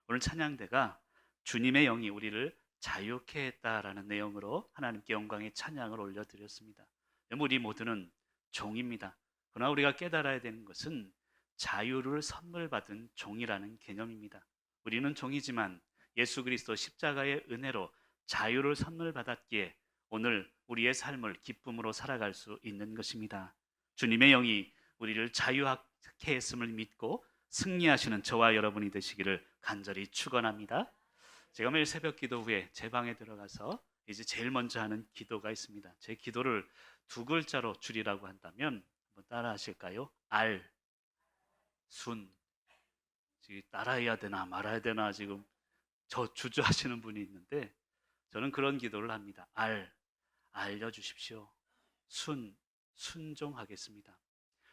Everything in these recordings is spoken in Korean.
오늘 찬양대가 주님의 영이 우리를 자유케 했다라는 내용으로 하나님께 영광의 찬양을 올려드렸습니다. 우리 모두는 종입니다. 그러나 우리가 깨달아야 되는 것은 자유를 선물 받은 종이라는 개념입니다. 우리는 종이지만 예수 그리스도 십자가의 은혜로 자유를 선물 받았기에 오늘 우리의 삶을 기쁨으로 살아갈 수 있는 것입니다. 주님의 영이 우리를 자유하게 했음을 믿고 승리하시는 저와 여러분이 되시기를 간절히 축원합니다. 제가 매일 새벽 기도 후에 제 방에 들어가서 이제 제일 먼저 하는 기도가 있습니다. 제 기도를 두 글자로 줄이라고 한다면 한번 따라 하실까요? 알, 순. 지금 따라해야 되나 말아야 되나 지금 저 주저하시는 분이 있는데 저는 그런 기도를 합니다. 알려주십시오. 순종하겠습니다.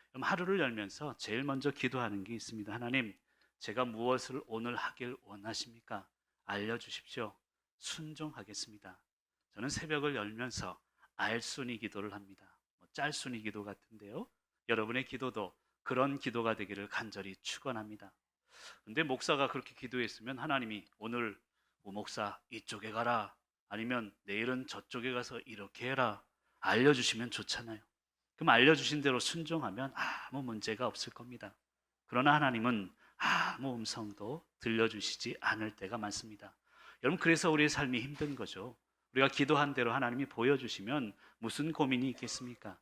그럼 하루를 열면서 제일 먼저 기도하는 게 있습니다. 하나님, 제가 무엇을 오늘 하길 원하십니까? 알려주십시오. 순종하겠습니다. 저는 새벽을 열면서 알순위 기도를 합니다. 짤순위 기도 같은데요. 여러분의 기도도 그런 기도가 되기를 간절히 축원합니다. 근데 목사가 그렇게 기도했으면 하나님이 오늘 오 목사 이쪽에 가라, 아니면 내일은 저쪽에 가서 이렇게 해라 알려주시면 좋잖아요. 그럼 알려주신 대로 순종하면 아무 문제가 없을 겁니다. 그러나 하나님은 아무 음성도 들려주시지 않을 때가 많습니다. 여러분, 그래서 우리의 삶이 힘든 거죠. 우리가 기도한 대로 하나님이 보여주시면 무슨 고민이 있겠습니까?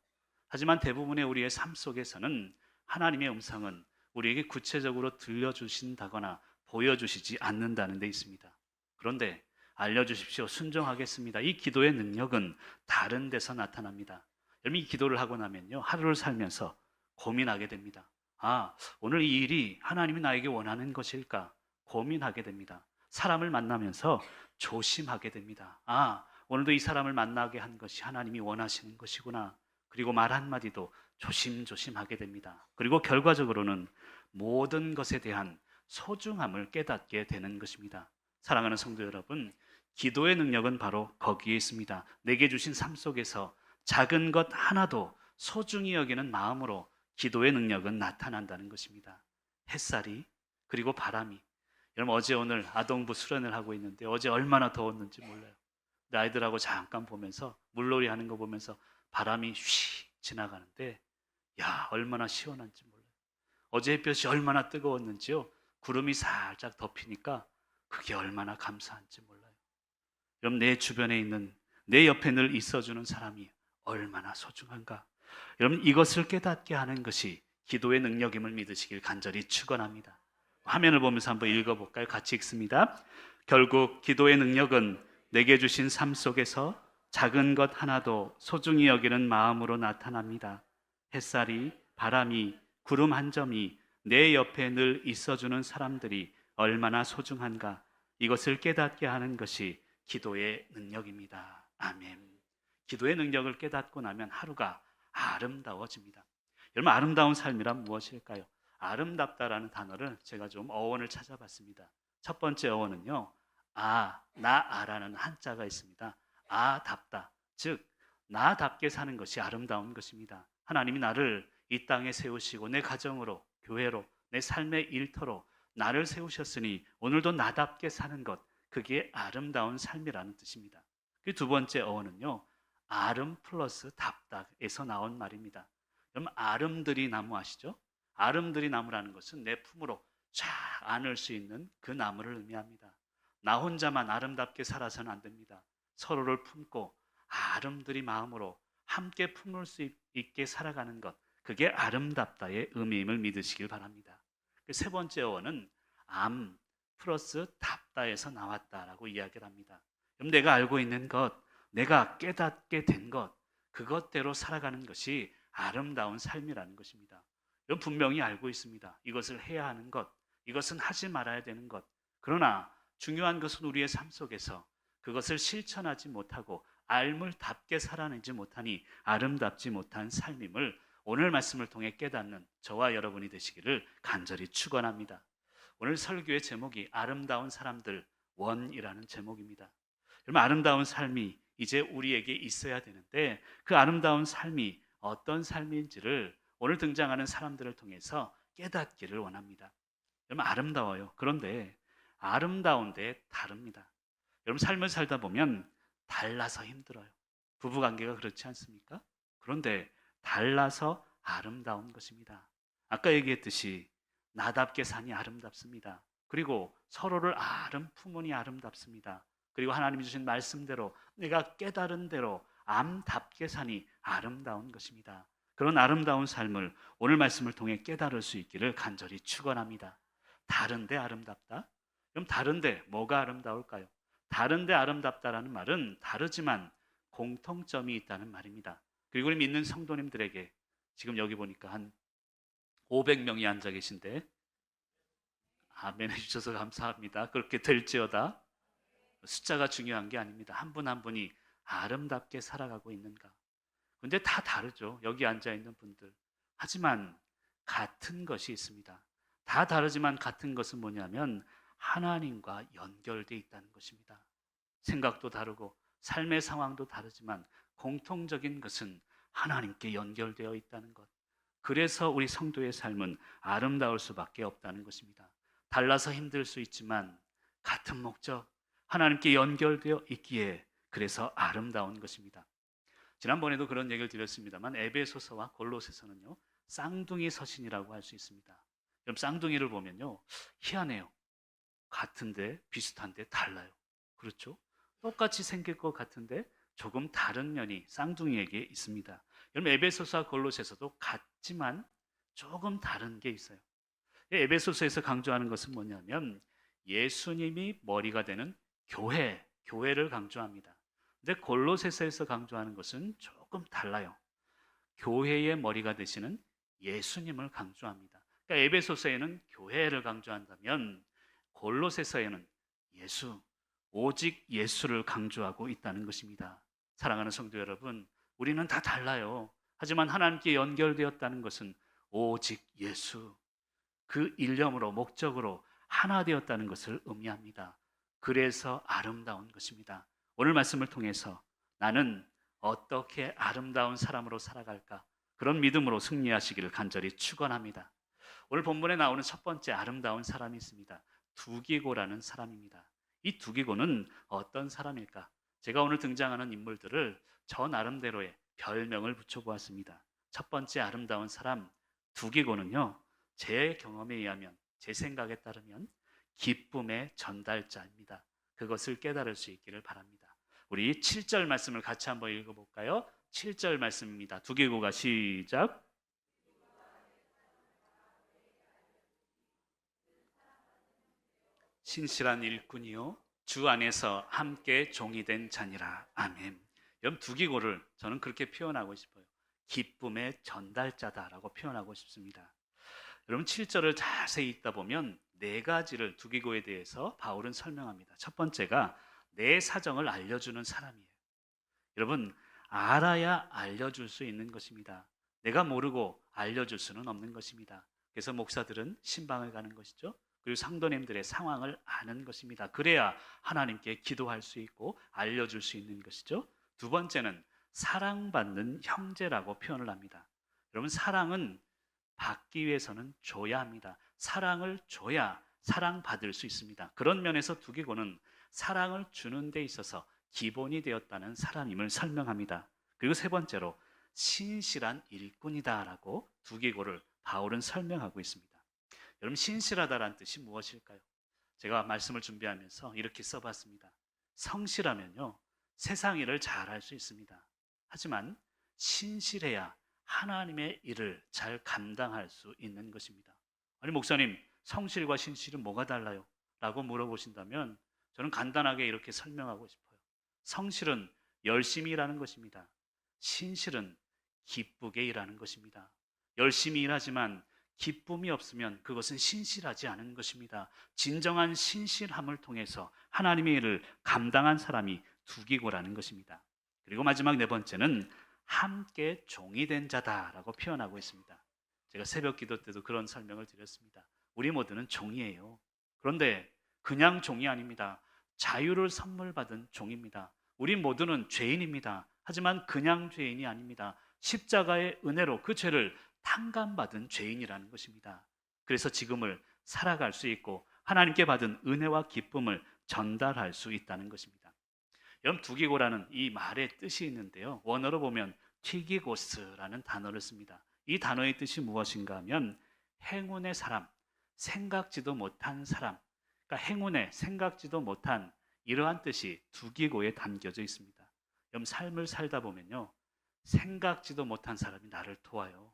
하지만 대부분의 우리의 삶 속에서는 하나님의 음성은 우리에게 구체적으로 들려주신다거나 보여주시지 않는다는 데 있습니다. 그런데 알려주십시오. 순종하겠습니다. 이 기도의 능력은 다른 데서 나타납니다. 여러분, 이 기도를 하고 나면요, 하루를 살면서 고민하게 됩니다. 오늘 이 일이 하나님이 나에게 원하는 것일까 고민하게 됩니다. 사람을 만나면서 조심하게 됩니다. 오늘도 이 사람을 만나게 한 것이 하나님이 원하시는 것이구나. 그리고 말 한마디도 조심조심하게 됩니다. 그리고 결과적으로는 모든 것에 대한 소중함을 깨닫게 되는 것입니다. 사랑하는 성도 여러분, 기도의 능력은 바로 거기에 있습니다. 내게 주신 삶 속에서 작은 것 하나도 소중히 여기는 마음으로 기도의 능력은 나타난다는 것입니다. 햇살이, 그리고 바람이. 여러분, 어제 오늘 아동부 수련을 하고 있는데 어제 얼마나 더웠는지 몰라요. 아이들하고 잠깐 보면서 물놀이 하는 거 보면서 바람이 휘 지나가는데 얼마나 시원한지 몰라요. 어제 햇볕이 얼마나 뜨거웠는지요. 구름이 살짝 덮이니까 그게 얼마나 감사한지 몰라요. 여러분, 내 주변에 있는, 내 옆에 늘 있어주는 사람이 얼마나 소중한가. 여러분, 이것을 깨닫게 하는 것이 기도의 능력임을 믿으시길 간절히 축원합니다. 화면을 보면서 한번 읽어볼까요? 같이 읽습니다. 결국 기도의 능력은 내게 주신 삶 속에서 작은 것 하나도 소중히 여기는 마음으로 나타납니다. 햇살이, 바람이, 구름 한 점이, 내 옆에 늘 있어주는 사람들이 얼마나 소중한가. 이것을 깨닫게 하는 것이 기도의 능력입니다. 아멘. 기도의 능력을 깨닫고 나면 하루가 아름다워집니다. 여러분, 아름다운 삶이란 무엇일까요? 아름답다라는 단어를 제가 좀 어원을 찾아봤습니다. 첫 번째 어원은요, 나라는 한자가 있습니다. 답다, 즉 나답게 사는 것이 아름다운 것입니다. 하나님이 나를 이 땅에 세우시고 내 가정으로, 교회로, 내 삶의 일터로 나를 세우셨으니 오늘도 나답게 사는 것, 그게 아름다운 삶이라는 뜻입니다. 그 두 번째 어원은요, 아름 플러스 답다에서 나온 말입니다. 그럼 아름드리 나무 아시죠? 아름드리 나무라는 것은 내 품으로 쫙 안을 수 있는 그 나무를 의미합니다. 나 혼자만 아름답게 살아서는 안 됩니다. 서로를 품고 아름드리 마음으로 함께 품을 수 있게 살아가는 것, 그게 아름답다의 의미임을 믿으시길 바랍니다. 세 번째 어원은 암 플러스 답다에서 나왔다라고 이야기를 합니다. 그럼 내가 알고 있는 것, 내가 깨닫게 된 것, 그것대로 살아가는 것이 아름다운 삶이라는 것입니다. 여러분, 분명히 알고 있습니다. 이것을 해야 하는 것, 이것은 하지 말아야 되는 것. 그러나 중요한 것은 우리의 삶 속에서 그것을 실천하지 못하고 알물답게 살아내지 못하니 아름답지 못한 삶임을 오늘 말씀을 통해 깨닫는 저와 여러분이 되시기를 간절히 축원합니다. 오늘 설교의 제목이 아름다운 사람들 원이라는 제목입니다. 여러분, 아름다운 삶이 이제 우리에게 있어야 되는데 그 아름다운 삶이 어떤 삶인지를 오늘 등장하는 사람들을 통해서 깨닫기를 원합니다. 여러분, 아름다워요. 그런데 아름다운데 다릅니다. 여러분 삶을 살다 보면 달라서 힘들어요. 부부관계가 그렇지 않습니까? 그런데 달라서 아름다운 것입니다. 아까 얘기했듯이 나답게 사니 아름답습니다. 그리고 서로를 품으니 아름답습니다. 그리고 하나님이 주신 말씀대로 내가 깨달은 대로 암답게 사니 아름다운 것입니다. 그런 아름다운 삶을 오늘 말씀을 통해 깨달을 수 있기를 간절히 축원합니다. 다른데 아름답다? 그럼 다른데 뭐가 아름다울까요? 다른데 아름답다라는 말은 다르지만 공통점이 있다는 말입니다. 그리고 우리 믿는 성도님들에게 지금 여기 보니까 한 500명이 앉아 계신데 아멘 해주셔서 감사합니다. 그렇게 될지어다. 숫자가 중요한 게 아닙니다. 한 분 한 분이 아름답게 살아가고 있는가. 근데 다 다르죠. 여기 앉아 있는 분들. 하지만 같은 것이 있습니다. 다 다르지만 같은 것은 뭐냐면 하나님과 연결되어 있다는 것입니다. 생각도 다르고 삶의 상황도 다르지만 공통적인 것은 하나님께 연결되어 있다는 것. 그래서 우리 성도의 삶은 아름다울 수밖에 없다는 것입니다. 달라서 힘들 수 있지만 같은 목적, 하나님께 연결되어 있기에 그래서 아름다운 것입니다. 지난번에도 그런 얘기를 드렸습니다만 에베소서와 골로새서는요 쌍둥이 서신이라고 할 수 있습니다. 그럼 쌍둥이를 보면요 희한해요. 같은데 비슷한데 달라요. 그렇죠? 똑같이 생길 것 같은데 조금 다른 면이 쌍둥이에게 있습니다. 여러분 에베소서와 골로새서도 같지만 조금 다른 게 있어요. 에베소서에서 강조하는 것은 뭐냐면 예수님이 머리가 되는 교회를 강조합니다. 근데 골로새서에서 강조하는 것은 조금 달라요. 교회의 머리가 되시는 예수님을 강조합니다. 그러니까 에베소서에는 교회를 강조한다면 골로새서에는 오직 예수를 강조하고 있다는 것입니다. 사랑하는 성도 여러분, 우리는 다 달라요. 하지만 하나님께 연결되었다는 것은 오직 예수, 그 일념으로 목적으로 하나 되었다는 것을 의미합니다. 그래서 아름다운 것입니다. 오늘 말씀을 통해서 나는 어떻게 아름다운 사람으로 살아갈까? 그런 믿음으로 승리하시기를 간절히 축원합니다. 오늘 본문에 나오는 첫 번째 아름다운 사람이 있습니다. 두기고라는 사람입니다. 이 두기고는 어떤 사람일까? 제가 오늘 등장하는 인물들을 저 나름대로의 별명을 붙여보았습니다. 첫 번째 아름다운 사람 두기고는요, 제 경험에 의하면, 제 생각에 따르면 기쁨의 전달자입니다. 그것을 깨달을 수 있기를 바랍니다. 우리 7절 말씀을 같이 한번 읽어볼까요? 7절 말씀입니다. 두기고가 시작. 신실한 일꾼이요 주 안에서 함께 종이 된 자니라. 아멘. 여러분 두기고를 저는 그렇게 표현하고 싶어요. 기쁨의 전달자다라고 표현하고 싶습니다. 여러분 7절을 자세히 읽다 보면 네 가지를 두기고에 대해서 바울은 설명합니다. 첫 번째가 내 사정을 알려주는 사람이에요. 여러분 알아야 알려줄 수 있는 것입니다. 내가 모르고 알려줄 수는 없는 것입니다. 그래서 목사들은 신방을 가는 것이죠. 그리고 상도님들의 상황을 아는 것입니다. 그래야 하나님께 기도할 수 있고 알려줄 수 있는 것이죠. 두 번째는 사랑받는 형제라고 표현을 합니다. 여러분 사랑은 받기 위해서는 줘야 합니다. 사랑을 줘야 사랑받을 수 있습니다. 그런 면에서 두기고는 사랑을 주는 데 있어서 기본이 되었다는 사람임을 설명합니다. 그리고 세 번째로 신실한 일꾼이다라고 두기고를 바울은 설명하고 있습니다. 여러분 신실하다라는 뜻이 무엇일까요? 제가 말씀을 준비하면서 이렇게 써봤습니다. 성실하면요 세상 일을 잘 할 수 있습니다. 하지만 신실해야 하나님의 일을 잘 감당할 수 있는 것입니다. 아니 목사님 성실과 신실은 뭐가 달라요? 라고 물어보신다면 저는 간단하게 이렇게 설명하고 싶어요. 성실은 열심히 일하는 것입니다. 신실은 기쁘게 일하는 것입니다. 열심히 일하지만 기쁨이 없으면 그것은 신실하지 않은 것입니다. 진정한 신실함을 통해서 하나님의 일을 감당한 사람이 두기고라는 것입니다. 그리고 마지막 네 번째는 함께 종이 된 자다라고 표현하고 있습니다. 제가 새벽 기도 때도 그런 설명을 드렸습니다. 우리 모두는 종이에요. 그런데 그냥 종이 아닙니다. 자유를 선물 받은 종입니다. 우리 모두는 죄인입니다. 하지만 그냥 죄인이 아닙니다. 십자가의 은혜로 그 죄를 탕감받은 죄인이라는 것입니다. 그래서 지금을 살아갈 수 있고 하나님께 받은 은혜와 기쁨을 전달할 수 있다는 것입니다. 여러분, 두기고라는 이 말의 뜻이 있는데요, 원어로 보면 튀기고스라는 단어를 씁니다. 이 단어의 뜻이 무엇인가 하면 행운의 사람, 생각지도 못한 사람, 그러니까 행운에 생각지도 못한 이러한 뜻이 두기고에 담겨져 있습니다. 여러분, 삶을 살다 보면요, 생각지도 못한 사람이 나를 도와요.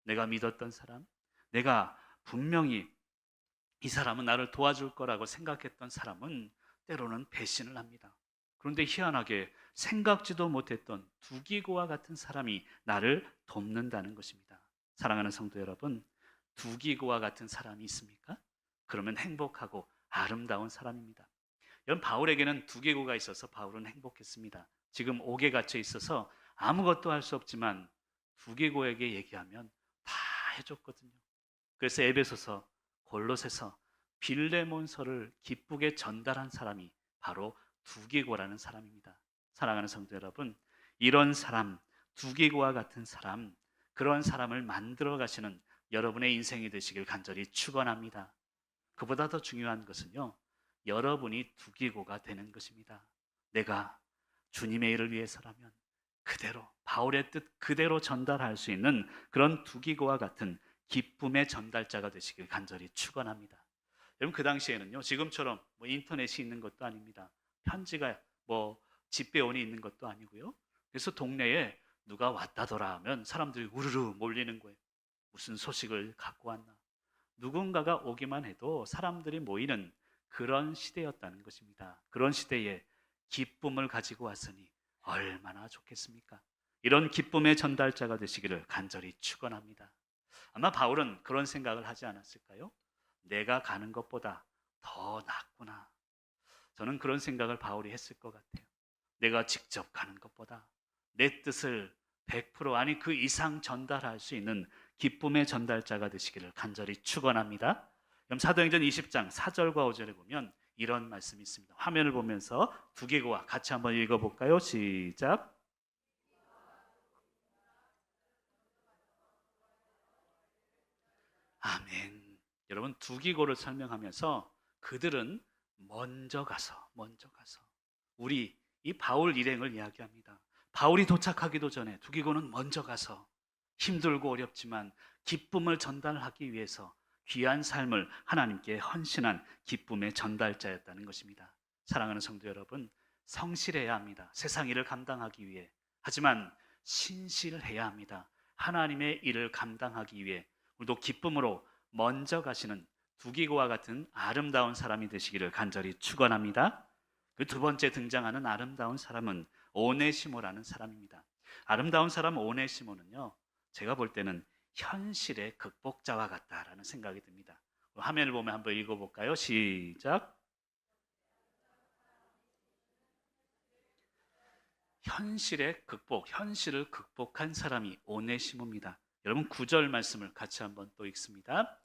내가 믿었던 사람, 내가 분명히 이 사람은 나를 도와줄 거라고 생각했던 사람은 때로는 배신을 합니다. 그런데 희한하게 생각지도 못했던 두기고와 같은 사람이 나를 돕는다는 것입니다. 사랑하는 성도 여러분, 두기고와 같은 사람이 있습니까? 그러면 행복하고 아름다운 사람입니다. 여러분, 바울에게는 두기고가 있어서 바울은 행복했습니다. 지금 옥에 갇혀 있어서 아무것도 할 수 없지만 두기고에게 얘기하면 다 해줬거든요. 그래서 에베소서, 골로새서, 빌레몬서를 기쁘게 전달한 사람이 바로 두기고라는 사람입니다. 사랑하는 성도 여러분, 이런 사람, 두기고와 같은 사람, 그런 사람을 만들어 가시는 여러분의 인생이 되시길 간절히 축원합니다. 그보다 더 중요한 것은요, 여러분이 두기고가 되는 것입니다. 내가 주님의 일을 위해서라면 그대로, 바울의 뜻 그대로 전달할 수 있는 그런 두기고와 같은 기쁨의 전달자가 되시길 간절히 축원합니다. 여러분, 그 당시에는요, 지금처럼 인터넷이 있는 것도 아닙니다. 편지가 집배원이 있는 것도 아니고요. 그래서 동네에 누가 왔다더라 하면 사람들이 우르르 몰리는 거예요. 무슨 소식을 갖고 왔나. 누군가가 오기만 해도 사람들이 모이는 그런 시대였다는 것입니다. 그런 시대에 기쁨을 가지고 왔으니 얼마나 좋겠습니까? 이런 기쁨의 전달자가 되시기를 간절히 축원합니다. 아마 바울은 그런 생각을 하지 않았을까요? 내가 가는 것보다 더 낫구나. 저는 그런 생각을 바울이 했을 것 같아요. 내가 직접 가는 것보다 내 뜻을 100% 아니 그 이상 전달할 수 있는 기쁨의 전달자가 되시기를 간절히 축원합니다. 그럼 사도행전 20장 4절과 5절에 보면 이런 말씀이 있습니다. 화면을 보면서 두기고와 같이 한번 읽어볼까요? 시작. 아멘. 여러분, 두기고를 설명하면서 그들은 먼저 가서 우리 이 바울 일행을 이야기합니다. 바울이 도착하기도 전에 두기고는 먼저 가서 힘들고 어렵지만 기쁨을 전달하기 위해서 귀한 삶을 하나님께 헌신한 기쁨의 전달자였다는 것입니다. 사랑하는 성도 여러분, 성실해야 합니다. 세상 일을 감당하기 위해. 하지만 신실해야 합니다. 하나님의 일을 감당하기 위해. 우리도 기쁨으로 먼저 가시는 두기고와 같은 아름다운 사람이 되시기를 간절히 축원합니다. 그 두 번째 등장하는 아름다운 사람은 오네시모라는 사람입니다. 아름다운 사람 오네시모는요, 제가 볼 때는 현실의 극복자와 같다라는 생각이 듭니다. 화면을 보면 한번 읽어볼까요? 시작. 현실의 극복, 현실을 극복한 사람이 오네시모입니다. 여러분, 9절 말씀을 같이 한번 또 읽습니다.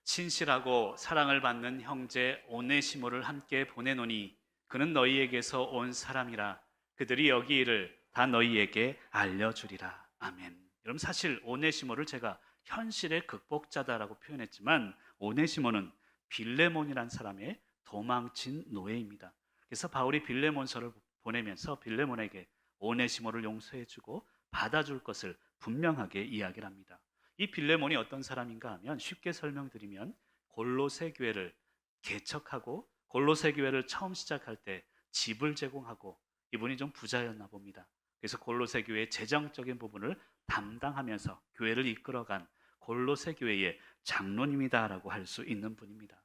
신실하고 사랑을 받는 형제 오네시모를 함께 보내노니 그는 너희에게서 온 사람이라. 그들이 여기 일을 다 너희에게 알려주리라. 아멘. 여러분, 사실 오네시모를 제가 현실의 극복자다라고 표현했지만 오네시모는 빌레몬이라는 사람의 도망친 노예입니다. 그래서 바울이 빌레몬서를 보내면서 빌레몬에게 오네시모를 용서해주고 받아줄 것을 분명하게 이야기를 합니다. 이 빌레몬이 어떤 사람인가 하면 쉽게 설명드리면 골로새 교회를 개척하고 골로새 교회를 처음 시작할 때 집을 제공하고 이분이 좀 부자였나 봅니다. 그래서 골로새 교회의 재정적인 부분을 담당하면서 교회를 이끌어간 골로새 교회의 장로님이다라고 할 수 있는 분입니다.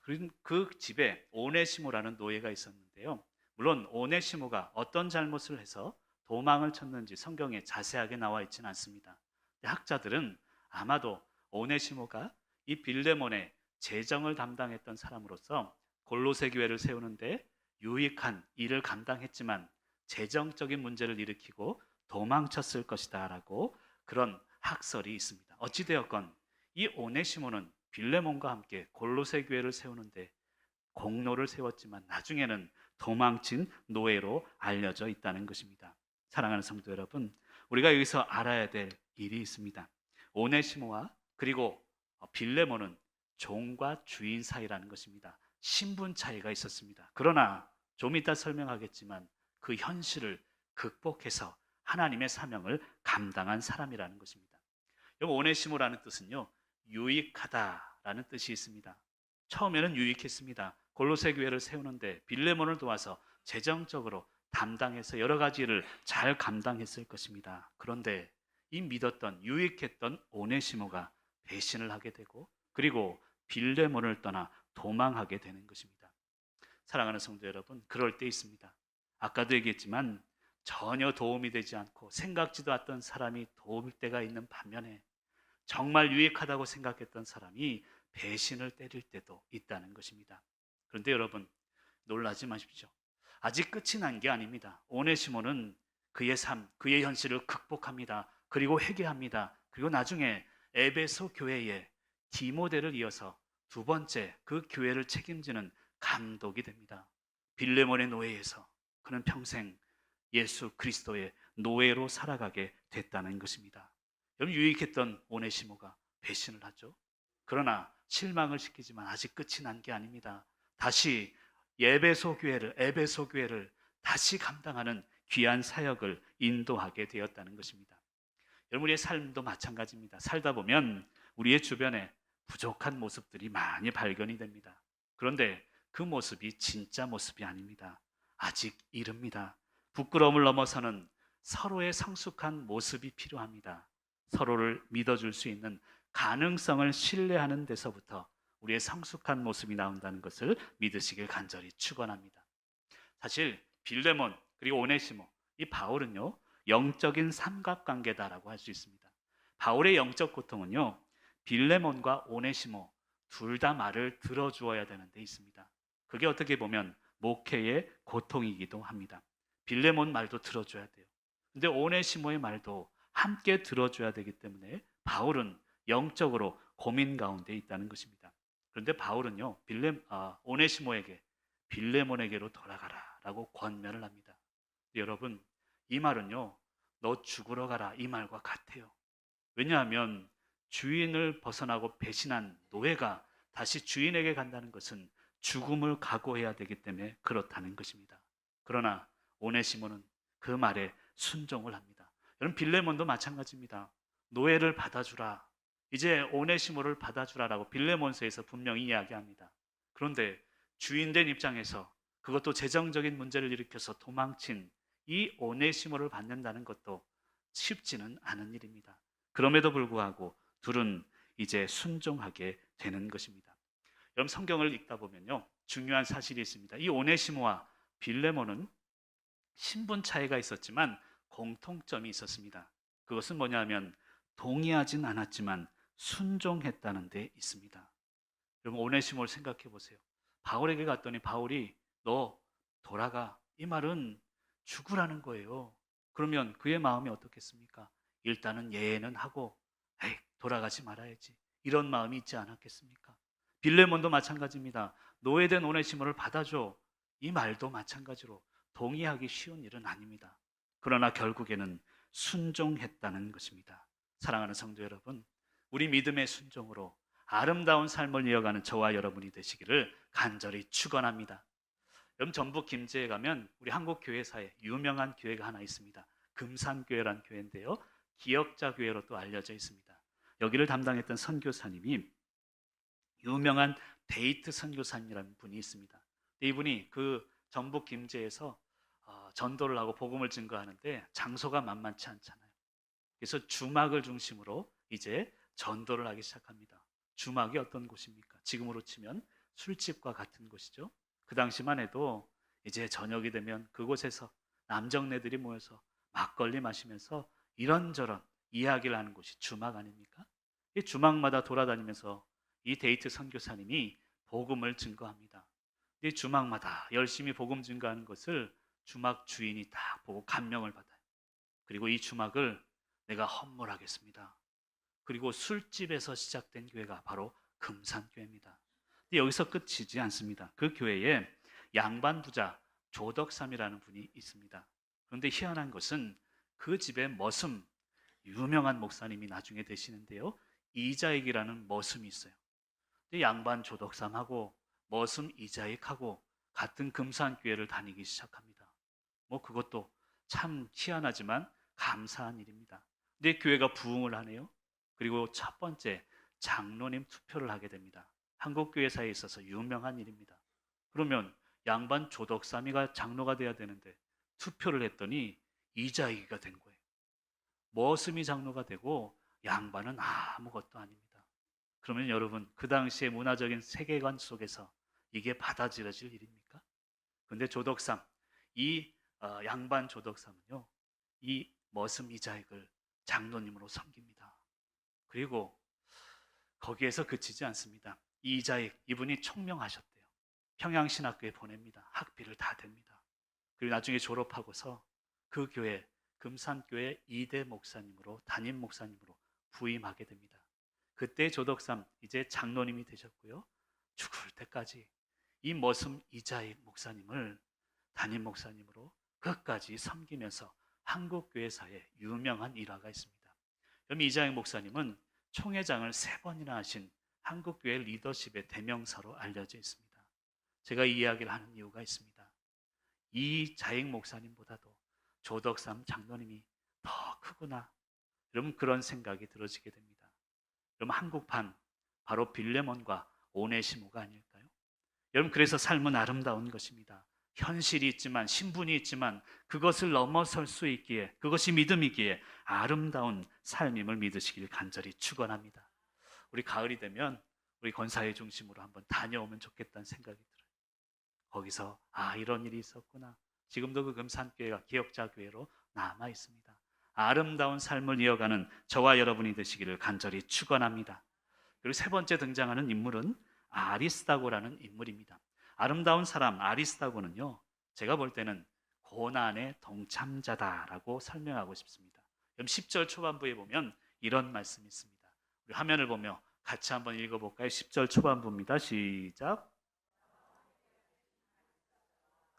그리고 그 집에 오네시모라는 노예가 있었는데요. 물론 오네시모가 어떤 잘못을 해서 도망을 쳤는지 성경에 자세하게 나와 있지는 않습니다. 학자들은 아마도 오네시모가 이 빌레몬의 재정을 담당했던 사람으로서 골로새 교회를 세우는데 유익한 일을 감당했지만 재정적인 문제를 일으키고 도망쳤을 것이다 라고 그런 학설이 있습니다. 어찌되었건 이 오네시모는 빌레몬과 함께 골로새 교회를 세우는데 공로를 세웠지만 나중에는 도망친 노예로 알려져 있다는 것입니다. 사랑하는 성도 여러분, 우리가 여기서 알아야 될 일이 있습니다. 오네시모와 그리고 빌레몬은 종과 주인 사이라는 것입니다. 신분 차이가 있었습니다. 그러나 좀 이따 설명하겠지만 그 현실을 극복해서 하나님의 사명을 감당한 사람이라는 것입니다. 여기 오네시모라는 뜻은요, 유익하다라는 뜻이 있습니다. 처음에는 유익했습니다. 골로새 교회를 세우는데 빌레몬을 도와서 재정적으로 담당해서 여러 가지 일을 잘 감당했을 것입니다. 그런데 이 믿었던 유익했던 오네시모가 배신을 하게 되고 그리고 빌레몬을 떠나 도망하게 되는 것입니다. 사랑하는 성도 여러분, 그럴 때 있습니다. 아까도 얘기했지만 전혀 도움이 되지 않고 생각지도 않던 사람이 도울 때가 있는 반면에 정말 유익하다고 생각했던 사람이 배신을 때릴 때도 있다는 것입니다. 그런데 여러분, 놀라지 마십시오. 아직 끝이 난 게 아닙니다. 오네시모는 그의 삶, 그의 현실을 극복합니다. 그리고 회개합니다. 그리고 나중에 에베소 교회에 디모데를 이어서 두 번째 그 교회를 책임지는 감독이 됩니다. 빌레몬의 노예에서 그는 평생 예수 그리스도의 노예로 살아가게 됐다는 것입니다. 여러분, 유익했던 오네시모가 배신을 하죠. 그러나 실망을 시키지만 아직 끝이 난 게 아닙니다. 다시 에베소 교회를 다시 감당하는 귀한 사역을 인도하게 되었다는 것입니다. 여러분, 우리의 삶도 마찬가지입니다. 살다 보면 우리의 주변에 부족한 모습들이 많이 발견이 됩니다. 그런데 그 모습이 진짜 모습이 아닙니다. 아직 이릅니다. 부끄러움을 넘어서는 서로의 성숙한 모습이 필요합니다. 서로를 믿어줄 수 있는 가능성을 신뢰하는 데서부터 우리의 성숙한 모습이 나온다는 것을 믿으시길 간절히 축원합니다. 사실 빌레몬 그리고 오네시모, 이 바울은요, 영적인 삼각관계다라고 할 수 있습니다. 바울의 영적 고통은요, 빌레몬과 오네시모 둘 다 말을 들어주어야 되는 데 있습니다. 그게 어떻게 보면 목회의 고통이기도 합니다. 빌레몬 말도 들어줘야 돼요. 근데 오네시모의 말도 함께 들어줘야 되기 때문에 바울은 영적으로 고민 가운데 있다는 것입니다. 그런데 바울은요, 오네시모에게 빌레몬에게로 돌아가라라고 권면을 합니다. 여러분, 이 말은요, 너 죽으러 가라 이 말과 같아요. 왜냐하면 주인을 벗어나고 배신한 노예가 다시 주인에게 간다는 것은 죽음을 각오해야 되기 때문에 그렇다는 것입니다. 그러나 오네시모는 그 말에 순종을 합니다. 여러분, 빌레몬도 마찬가지입니다. 노예를 받아주라. 이제 오네시모를 받아주라라고 빌레몬서에서 분명히 이야기합니다. 그런데 주인된 입장에서 그것도 재정적인 문제를 일으켜서 도망친 이 오네시모를 받는다는 것도 쉽지는 않은 일입니다. 그럼에도 불구하고 둘은 이제 순종하게 되는 것입니다. 여러분, 성경을 읽다 보면요, 중요한 사실이 있습니다. 이 오네시모와 빌레몬은 신분 차이가 있었지만 공통점이 있었습니다. 그것은 뭐냐면 동의하진 않았지만 순종했다는 데 있습니다. 여러분, 오네시모를 생각해 보세요. 바울에게 갔더니 바울이 너 돌아가, 이 말은 죽으라는 거예요. 그러면 그의 마음이 어떻겠습니까? 일단은 예는 하고 에이, 돌아가지 말아야지, 이런 마음이 있지 않았겠습니까? 빌레몬도 마찬가지입니다. 노예된 오네시모를 받아줘, 이 말도 마찬가지로 동의하기 쉬운 일은 아닙니다. 그러나 결국에는 순종했다는 것입니다. 사랑하는 성도 여러분, 우리 믿음의 순종으로 아름다운 삶을 이어가는 저와 여러분이 되시기를 간절히 축원합니다. 여러분, 전북 김제에 가면 우리 한국 교회사에 유명한 교회가 하나 있습니다. 금산교회라는 교회인데요, 기역자 교회로 또 알려져 있습니다. 여기를 담당했던 선교사님이 유명한 데이트 선교사님이라는 분이 있습니다. 이분이 그 전북 김제에서 전도를 하고 복음을 증거하는데 장소가 만만치 않잖아요. 그래서 주막을 중심으로 이제 전도를 하기 시작합니다. 주막이 어떤 곳입니까? 지금으로 치면 술집과 같은 곳이죠. 그 당시만 해도 이제 저녁이 되면 그곳에서 남정네들이 모여서 막걸리 마시면서 이런저런 이야기를 하는 곳이 주막 아닙니까? 이 주막마다 돌아다니면서 이 데이트 선교사님이 복음을 증거합니다. 이 주막마다 열심히 복음 증거하는 것을 주막 주인이 다 보고 감명을 받아요. 그리고 이 주막을 내가 헌물하겠습니다. 그리고 술집에서 시작된 교회가 바로 금산교회입니다. 근데 여기서 끝이지 않습니다. 그 교회에 양반 부자 조덕삼이라는 분이 있습니다. 그런데 희한한 것은 그 집에 머슴, 유명한 목사님이 나중에 되시는데요, 이자익이라는 머슴이 있어요. 양반 조덕삼하고 머슴 이자익하고 같은 금산교회를 다니기 시작합니다. 뭐 그것도 참 희한하지만 감사한 일입니다. 근데 교회가 부흥을 하네요. 그리고 첫 번째 장로님 투표를 하게 됩니다. 한국 교회사에 있어서 유명한 일입니다. 그러면 양반 조덕삼이가 장로가 돼야 되는데 투표를 했더니 이자익이가 된 거예요. 머슴이 장로가 되고 양반은 아무것도 아닙니다. 그러면 여러분, 그 당시의 문화적인 세계관 속에서 이게 받아들여질 일입니까? 근데 조덕삼, 이 양반 조덕삼은요, 이 머슴 이자익을 장로님으로 섬깁니다. 그리고 거기에서 그치지 않습니다. 이 이자익, 이분이 총명하셨대요. 평양신학교에 보냅니다. 학비를 다 댑니다. 그리고 나중에 졸업하고서 그 교회, 금산교회 2대 목사님으로, 담임 목사님으로 부임하게 됩니다. 그때 조덕삼 이제 장로님이 되셨고요. 죽을 때까지 이 머슴 이자익 목사님을 담임 목사님으로 끝까지 섬기면서 한국교회사에 유명한 일화가 있습니다. 그럼 이자익 목사님은 총회장을 3번이나 하신 한국교회 리더십의 대명사로 알려져 있습니다. 제가 이 이야기를 하는 이유가 있습니다. 이 자익 목사님보다도 조덕삼 장로님이 더 크구나. 여러분, 그런 생각이 들어지게 됩니다. 여러분, 한국판 바로 빌레몬과 오네시모가 아닐까요? 여러분, 그래서 삶은 아름다운 것입니다. 현실이 있지만, 신분이 있지만 그것을 넘어설 수 있기에, 그것이 믿음이기에 아름다운 삶임을 믿으시길 간절히 축원합니다. 우리 가을이 되면 우리 권사회 중심으로 한번 다녀오면 좋겠다는 생각이 들어요. 거기서 이런 일이 있었구나. 지금도 그 금산교회가 기억자교회로 남아 있습니다. 아름다운 삶을 이어가는 저와 여러분이 되시기를 간절히 축원합니다. 그리고 3번째 등장하는 인물은 아리스다고라는 인물입니다. 아름다운 사람 아리스다고는요, 제가 볼 때는 고난의 동참자다라고 설명하고 싶습니다. 그럼 10절 초반부에 보면 이런 말씀이 있습니다. 우리 화면을 보며 같이 한번 읽어볼까요? 10절 초반부입니다. 시작.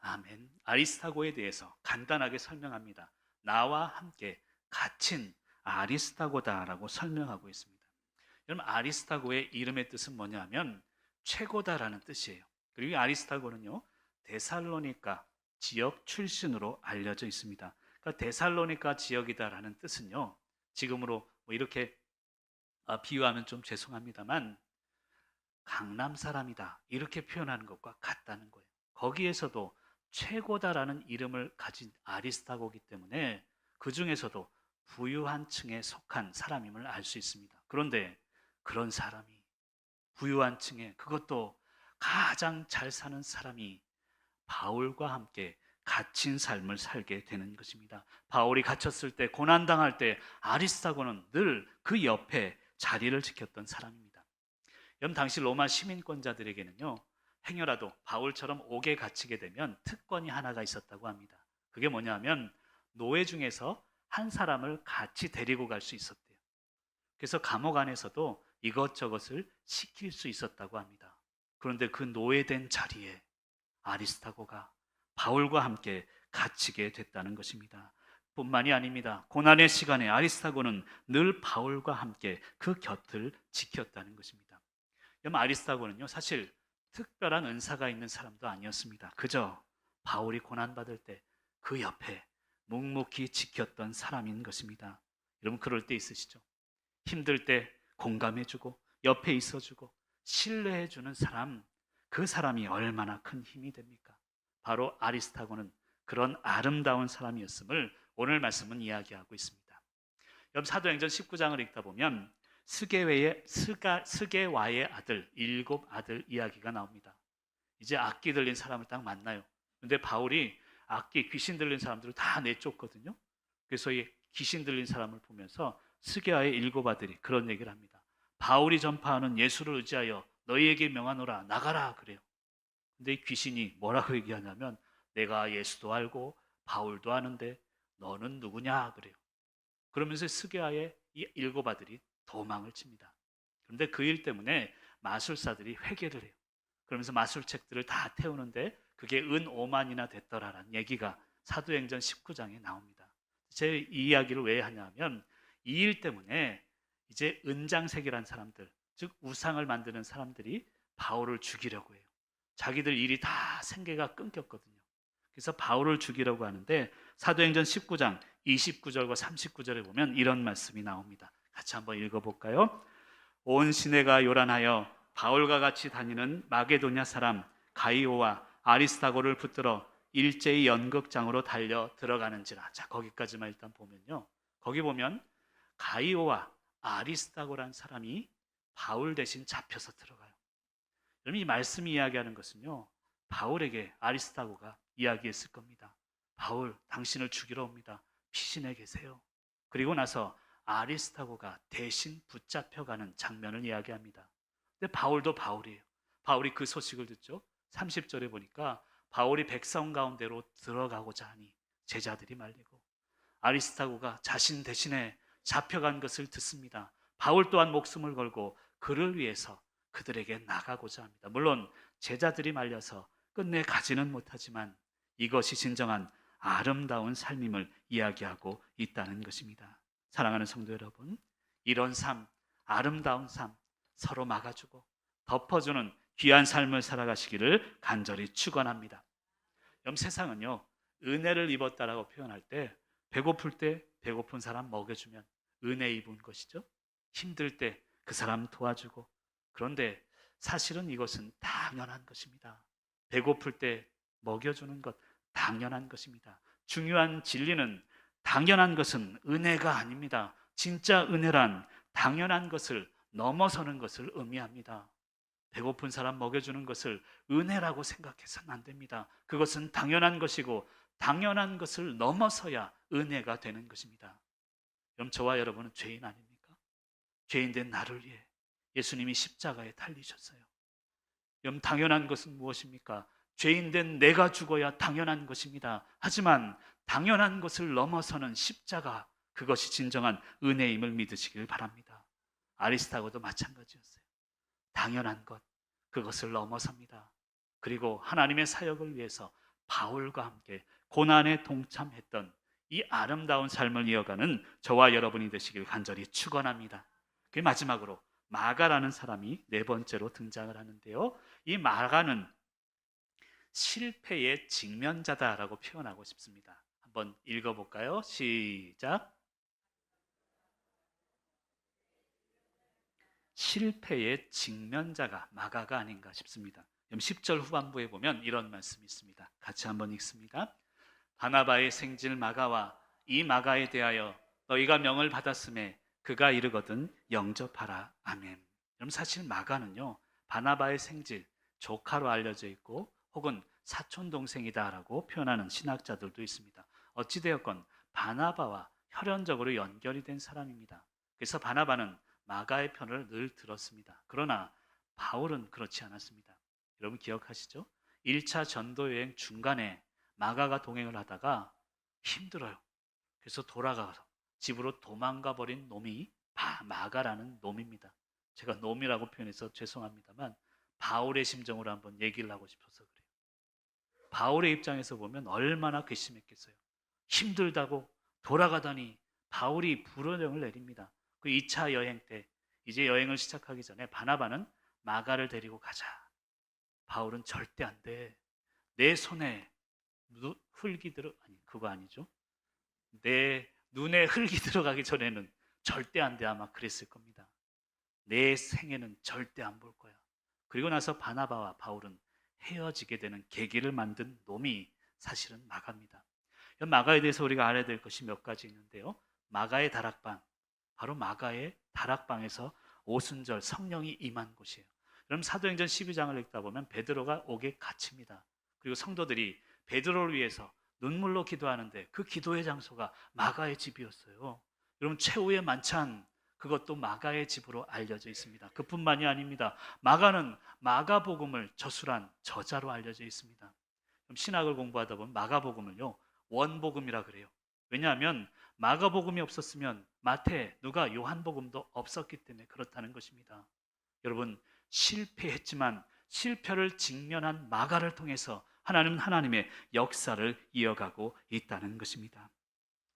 아멘. 아리스다고에 대해서 간단하게 설명합니다. 나와 함께 갇힌 아리스다고다라고 설명하고 있습니다. 여러분, 아리스다고의 이름의 뜻은 뭐냐면 최고다라는 뜻이에요. 그리고 아리스다고는요, 데살로니가 지역 출신으로 알려져 있습니다. 그러니까 데살로니가 지역이다라는 뜻은요, 지금으로 뭐 이렇게 비유하면 좀 죄송합니다만 강남 사람이다 이렇게 표현하는 것과 같다는 거예요. 거기에서도 최고다라는 이름을 가진 아리스다고이기 때문에 그 중에서도 부유한 층에 속한 사람임을 알 수 있습니다. 그런데 그런 사람이, 부유한 층에, 그것도 가장 잘 사는 사람이 바울과 함께 갇힌 삶을 살게 되는 것입니다. 바울이 갇혔을 때, 고난당할 때 아리스다고는 늘 그 옆에 자리를 지켰던 사람입니다. 여러분, 당시 로마 시민권자들에게는요, 행여라도 바울처럼 옥에 갇히게 되면 특권이 하나가 있었다고 합니다. 그게 뭐냐면 노예 중에서 한 사람을 같이 데리고 갈 수 있었대요. 그래서 감옥 안에서도 이것저것을 시킬 수 있었다고 합니다. 그런데 그 노예된 자리에 아리스다고가 바울과 함께 갇히게 됐다는 것입니다. 뿐만이 아닙니다. 고난의 시간에 아리스다고는 늘 바울과 함께 그 곁을 지켰다는 것입니다. 여러분, 아리스다고는요, 사실 특별한 은사가 있는 사람도 아니었습니다. 그저 바울이 고난받을 때 그 옆에 묵묵히 지켰던 사람인 것입니다. 여러분, 그럴 때 있으시죠? 힘들 때 공감해주고 옆에 있어주고 신뢰해주는 사람, 그 사람이 얼마나 큰 힘이 됩니까? 바로 아리스다고는 그런 아름다운 사람이었음을 오늘 말씀은 이야기하고 있습니다. 여러분, 사도행전 19장을 읽다 보면 스게와의 아들, 7 아들 이야기가 나옵니다. 이제 악기 들린 사람을 딱 만나요. 근데 바울이 악기, 귀신 들린 사람들을 다 내쫓거든요. 그래서 이 귀신 들린 사람을 보면서 스게와의 7 아들이 그런 얘기를 합니다. 바울이 전파하는 예수를 의지하여 너희에게 명하노라, 나가라 그래요. 근데 이 귀신이 뭐라고 얘기하냐면 내가 예수도 알고 바울도 아는데 너는 누구냐 그래요. 그러면서 스게와의 이 7 아들이 도망을 칩니다. 그런데 그 일 때문에 마술사들이 회개를 해요. 그러면서 마술책들을 다 태우는데 그게 은 5만이나 됐더라라는 얘기가 사도행전 19장에 나옵니다. 제 이 이야기를 왜 하냐면 이 일 때문에 이제 은장색이란 사람들, 즉 우상을 만드는 사람들이 바울을 죽이려고 해요. 자기들 일이 다 생계가 끊겼거든요. 그래서 바울을 죽이려고 하는데 사도행전 19장 29절과 39절에 보면 이런 말씀이 나옵니다. 같이 한번 읽어볼까요? 온 시내가 요란하여 바울과 같이 다니는 마게도냐 사람 가이오와 아리스타고를 붙들어 일제히 연극장으로 달려 들어가는지라. 자, 거기까지만 일단 보면요. 거기 보면 가이오와 아리스타고란 사람이 바울 대신 잡혀서 들어가요. 여러분, 이 말씀이 이야기하는 것은요, 바울에게 아리스타고가 이야기했을 겁니다. 바울, 당신을 죽이러 옵니다. 피신해 계세요. 그리고 나서 아리스타고가 대신 붙잡혀가는 장면을 이야기합니다. 근데 바울도 바울이에요. 바울이 그 소식을 듣죠. 30절에 보니까 바울이 백성 가운데로 들어가고자 하니 제자들이 말리고, 아리스타고가 자신 대신에 잡혀간 것을 듣습니다. 바울 또한 목숨을 걸고 그를 위해서 그들에게 나가고자 합니다. 물론 제자들이 말려서 끝내 가지는 못하지만 이것이 진정한 아름다운 삶임을 이야기하고 있다는 것입니다. 사랑하는 성도 여러분, 이런 삶, 아름다운 삶, 서로 막아주고 덮어주는 귀한 삶을 살아가시기를 간절히 축원합니다. 세상은요, 은혜를 입었다라고 표현할 때 배고플 때 배고픈 사람 먹여주면 은혜 입은 것이죠. 힘들 때 그 사람 도와주고. 그런데 사실은 이것은 당연한 것입니다. 배고플 때 먹여주는 것 당연한 것입니다. 중요한 진리는 당연한 것은 은혜가 아닙니다. 진짜 은혜란 당연한 것을 넘어서는 것을 의미합니다. 배고픈 사람 먹여주는 것을 은혜라고 생각해서는 안 됩니다. 그것은 당연한 것이고 당연한 것을 넘어서야 은혜가 되는 것입니다. 그럼 저와 여러분은 죄인 아닙니까? 죄인된 나를 위해 예수님이 십자가에 달리셨어요. 그럼 당연한 것은 무엇입니까? 죄인된 내가 죽어야 당연한 것입니다. 하지만 당연한 것을 넘어서는 십자가, 그것이 진정한 은혜임을 믿으시길 바랍니다. 아리스타고도 마찬가지였어요. 당연한 것, 그것을 넘어섭니다. 그리고 하나님의 사역을 위해서 바울과 함께 고난에 동참했던 이 아름다운 삶을 이어가는 저와 여러분이 되시길 간절히 축원합니다. 그 마지막으로 마가라는 사람이 네 번째로 등장을 하는데요. 이 마가는 실패의 직면자다라고 표현하고 싶습니다. 한번 읽어볼까요? 시작. 실패의 직면자가 마가가 아닌가 싶습니다. 10절 후반부에 보면 이런 말씀이 있습니다. 같이 한번 읽습니다. 바나바의 생질 마가와 이 마가에 대하여 너희가 명을 받았음에 그가 이르거든 영접하라. 아멘. 그럼 사실 마가는요, 바나바의 생질, 조카로 알려져 있고 혹은 사촌 동생이다라고 표현하는 신학자들도 있습니다. 어찌되었건 바나바와 혈연적으로 연결이 된 사람입니다. 그래서 바나바는 마가의 편을 늘 들었습니다. 그러나 바울은 그렇지 않았습니다. 여러분 기억하시죠? 1차 전도 여행 중간에 마가가 동행을 하다가 힘들어요. 그래서 돌아가서 집으로 도망가 버린 놈이 마가라는 놈입니다. 제가 놈이라고 표현해서 죄송합니다만 바울의 심정으로 한번 얘기를 하고 싶어서 그래요. 바울의 입장에서 보면 얼마나 괘씸했겠어요. 힘들다고 돌아가다니 바울이 불호령을 내립니다. 그 2차 여행 때 이제 여행을 시작하기 전에 바나바는 마가를 데리고 가자. 바울은 절대 안 돼. 내 손에 흙이 아니 그거 아니죠. 내 눈에 흙이 들어가기 전에는 절대 안 돼. 아마 그랬을 겁니다. 내 생애는 절대 안 볼 거야. 그리고 나서 바나바와 바울은 헤어지게 되는 계기를 만든 놈이 사실은 마가입니다. 마가에 대해서 우리가 알아야 될 것이 몇 가지 있는데요. 마가의 다락방, 바로 마가의 다락방에서 오순절 성령이 임한 곳이에요. 그럼 사도행전 12장을 읽다 보면 베드로가 옥에 갇힙니다. 그리고 성도들이 베드로를 위해서 눈물로 기도하는데 그 기도의 장소가 마가의 집이었어요. 여러분 최후의 만찬, 그것도 마가의 집으로 알려져 있습니다. 그뿐만이 아닙니다. 마가는 마가복음을 저술한 저자로 알려져 있습니다. 그럼 신학을 공부하다 보면 마가복음을요 원복음이라 그래요. 왜냐하면 마가복음이 없었으면 마태, 누가, 요한복음도 없었기 때문에 그렇다는 것입니다. 여러분 실패했지만 실패를 직면한 마가를 통해서 하나님은 하나님의 역사를 이어가고 있다는 것입니다.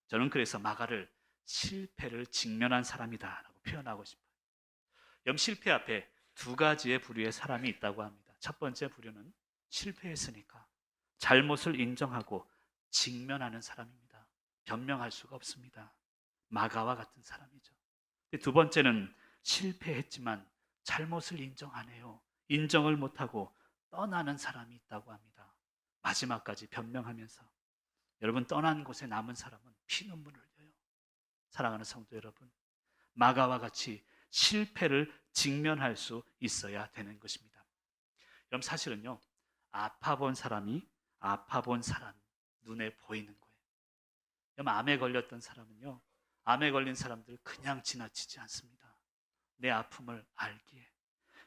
저는 그래서 마가를 실패를 직면한 사람이다라고 표현하고 싶어요. 실패 앞에 두 가지의 부류의 사람이 있다고 합니다. 첫 번째 부류는 실패했으니까 잘못을 인정하고 직면하는 사람입니다. 변명할 수가 없습니다. 마가와 같은 사람이죠. 두 번째는 실패했지만 잘못을 인정 안 해요. 인정을 못하고 떠나는 사람이 있다고 합니다. 마지막까지 변명하면서. 여러분, 떠난 곳에 남은 사람은 피눈물을 흘려요. 사랑하는 성도 여러분, 마가와 같이 실패를 직면할 수 있어야 되는 것입니다. 여러분, 사실은요, 아파본 사람이 아파본 사람 눈에 보이는 거예요. 여러분, 암에 걸렸던 사람은요, 암에 걸린 사람들 그냥 지나치지 않습니다. 내 아픔을 알기에.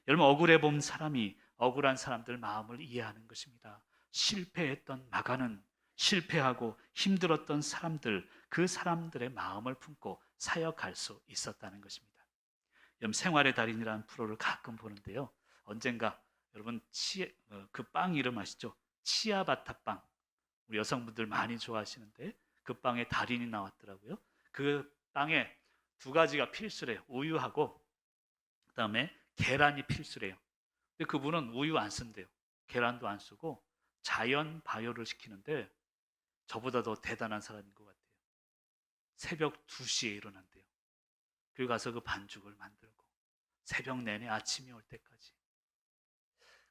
여러분, 억울해 본 사람이 억울한 사람들 마음을 이해하는 것입니다. 실패했던 마가는 실패하고 힘들었던 사람들, 그 사람들의 마음을 품고 사역할 수 있었다는 것입니다. 여러분, 생활의 달인이라는 프로를 가끔 보는데요. 언젠가 여러분 그 빵 이름 아시죠? 치아바타 빵. 우리 여성분들 많이 좋아하시는데 그 빵에 달인이 나왔더라고요. 그 빵에 두 가지가 필수래요. 우유하고 그다음에 계란이 필수래요. 근데 그분은 우유 안 쓴대요. 계란도 안 쓰고 자연 바이오를 시키는데 저보다 더 대단한 사람인 것 같아요. 새벽 2시에 일어난대요. 그리고 가서 그 반죽을 만들고 새벽 내내 아침이 올 때까지.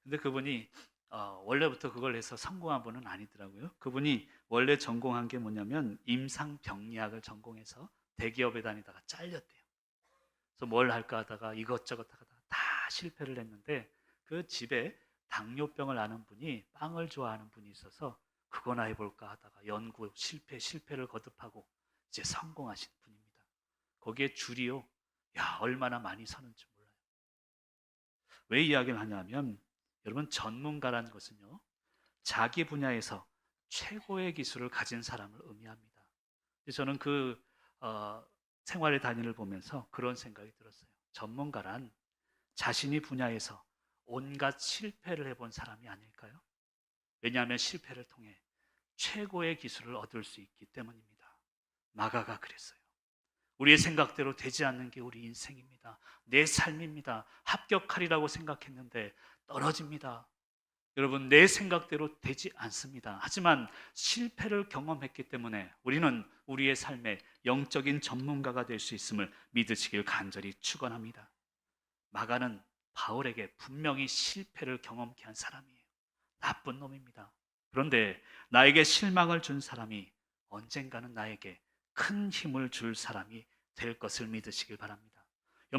근데 그분이 원래부터 그걸 해서 성공한 분은 아니더라고요. 그분이 원래 전공한 게 뭐냐면 임상병리학을 전공해서 대기업에 다니다가 잘렸대요. 그래서 뭘 할까 하다가 이것저것 하다가 다 실패를 했는데 그 집에 당뇨병을 앓는 분이 빵을 좋아하는 분이 있어서 그거나 해볼까 하다가 연구 실패를 거듭하고 이제 성공하신 분입니다. 거기에 줄이요, 야, 얼마나 많이 서는지 몰라요. 왜 이야기를 하냐면 여러분, 전문가라는 것은요, 자기 분야에서 최고의 기술을 가진 사람을 의미합니다. 저는 그 생활의 단위를 보면서 그런 생각이 들었어요. 전문가란 자신이 분야에서 온갖 실패를 해본 사람이 아닐까요? 왜냐하면 실패를 통해 최고의 기술을 얻을 수 있기 때문입니다. 마가가 그랬어요. 우리의 생각대로 되지 않는 게 우리 인생입니다. 내 삶입니다. 합격하리라고 생각했는데 떨어집니다. 여러분, 내 생각대로 되지 않습니다. 하지만 실패를 경험했기 때문에 우리는 우리의 삶의 영적인 전문가가 될 수 있음을 믿으시길 간절히 축원합니다. 마가는 바울에게 분명히 실패를 경험케 한 사람이에요. 나쁜 놈입니다. 그런데 나에게 실망을 준 사람이 언젠가는 나에게 큰 힘을 줄 사람이 될 것을 믿으시길 바랍니다.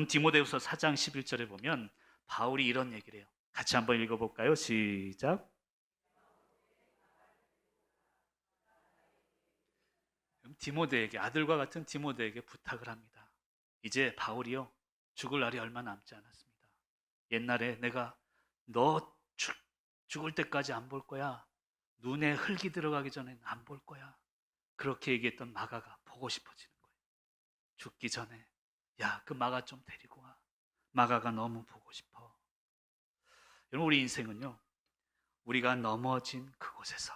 디모데후서 4장 11절에 보면 바울이 이런 얘기를 해요. 같이 한번 읽어볼까요? 시작. 디모데에게, 아들과 같은 디모데에게 부탁을 합니다. 이제 바울이요, 죽을 날이 얼마 남지 않았습니다. 옛날에 내가 너 죽을 때까지 안 볼 거야. 눈에 흙이 들어가기 전엔 안 볼 거야. 그렇게 얘기했던 마가가 보고 싶어지는 거예요. 죽기 전에, 야, 그 마가 좀 데리고 와. 마가가 너무 보고 싶어. 여러분, 우리 인생은요, 우리가 넘어진 그곳에서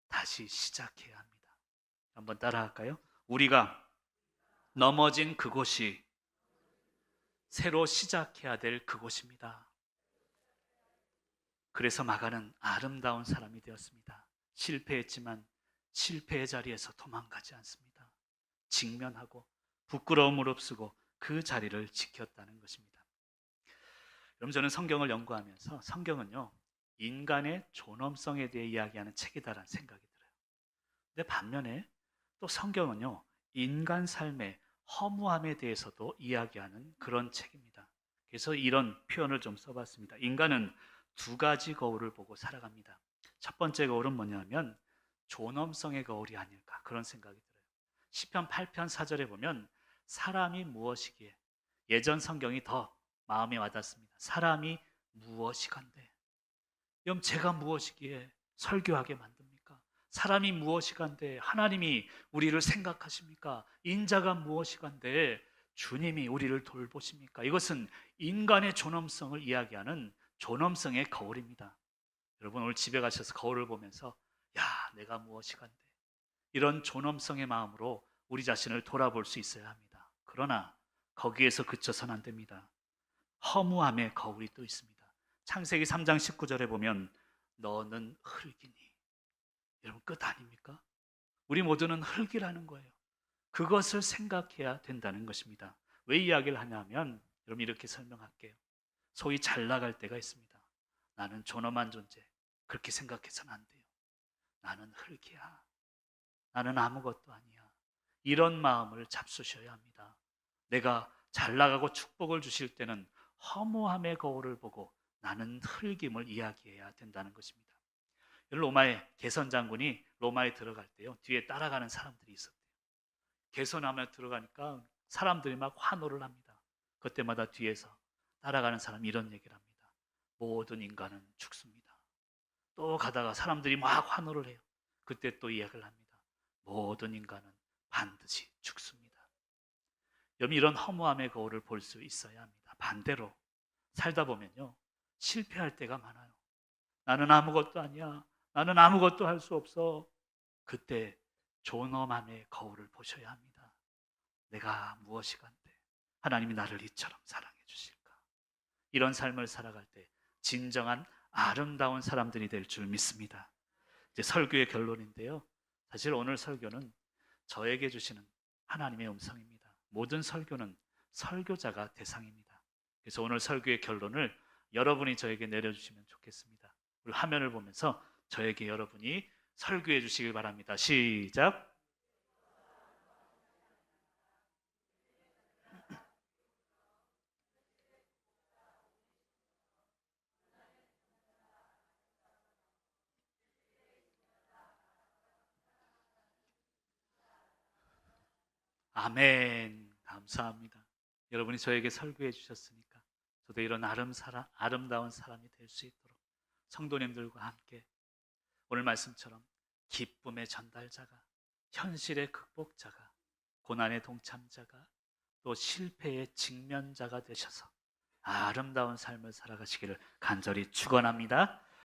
다시 시작해야 합니다. 한번 따라할까요? 우리가 넘어진 그곳이 새로 시작해야 될 그곳입니다. 그래서 마가는 아름다운 사람이 되었습니다. 실패했지만 실패의 자리에서 도망가지 않습니다. 직면하고 부끄러움을 없애고 그 자리를 지켰다는 것입니다. 여러분, 저는 성경을 연구하면서 성경은요, 인간의 존엄성에 대해 이야기하는 책이다라는 생각이 들어요. 근데 반면에 또 성경은요, 인간 삶의 허무함에 대해서도 이야기하는 그런 책입니다. 그래서 이런 표현을 좀 써봤습니다. 인간은 두 가지 거울을 보고 살아갑니다. 첫 번째 거울은 뭐냐면 존엄성의 거울이 아닐까, 그런 생각이 들어요. 시편 8편 4절에 보면 사람이 무엇이기에, 예전 성경이 더 마음에 와닿습니다. 사람이 무엇이간데, 그럼 제가 무엇이기에 설교하게 만듭니까? 사람이 무엇이간데 하나님이 우리를 생각하십니까? 인자가 무엇이간데 주님이 우리를 돌보십니까? 이것은 인간의 존엄성을 이야기하는 존엄성의 거울입니다. 여러분, 오늘 집에 가셔서 거울을 보면서 야, 내가 무엇이간데, 이런 존엄성의 마음으로 우리 자신을 돌아볼 수 있어야 합니다. 그러나 거기에서 그쳐서는 안 됩니다. 허무함의 거울이 또 있습니다. 창세기 3장 19절에 보면 너는 흙이니. 여러분, 끝 아닙니까? 우리 모두는 흙이라는 거예요. 그것을 생각해야 된다는 것입니다. 왜 이야기를 하냐면 여러분, 이렇게 설명할게요. 소위 잘 나갈 때가 있습니다. 나는 존엄한 존재, 그렇게 생각해서는 안 돼요. 나는 흙이야. 나는 아무것도 아니야. 이런 마음을 잡수셔야 합니다. 내가 잘 나가고 축복을 주실 때는 허무함의 거울을 보고 나는 흙임을 이야기해야 된다는 것입니다. 로마의 개선 장군이 로마에 들어갈 때요, 뒤에 따라가는 사람들이 있었대요. 개선하며 들어가니까 사람들이 막 환호를 합니다. 그때마다 뒤에서 따라가는 사람이 이런 얘기를 합니다. 모든 인간은 죽습니다. 또 가다가 사람들이 막 환호를 해요. 그때 또 이야기를 합니다. 모든 인간은 반드시 죽습니다. 여러분, 이런 허무함의 거울을 볼 수 있어야 합니다. 반대로 살다 보면요, 실패할 때가 많아요. 나는 아무것도 아니야. 나는 아무것도 할 수 없어. 그때 존엄함의 거울을 보셔야 합니다. 내가 무엇이 간데 하나님이 나를 이처럼 사랑해 주실까? 이런 삶을 살아갈 때 진정한 아름다운 사람들이 될 줄 믿습니다. 이제 설교의 결론인데요, 사실 오늘 설교는 저에게 주시는 하나님의 음성입니다. 모든 설교는 설교자가 대상입니다. 그래서 오늘 설교의 결론을 여러분이 저에게 내려주시면 좋겠습니다. 우리 화면을 보면서 저에게 여러분이 설교해 주시길 바랍니다. 시작. 아멘. 감사합니다. 여러분이 저에게 설교해 주셨으니까 저도 이런 아름다운 사람이 될 수 있도록 성도님들과 함께 오늘 말씀처럼 기쁨의 전달자가, 현실의 극복자가, 고난의 동참자가, 또 실패의 직면자가 되셔서 아름다운 삶을 살아가시기를 간절히 축원합니다.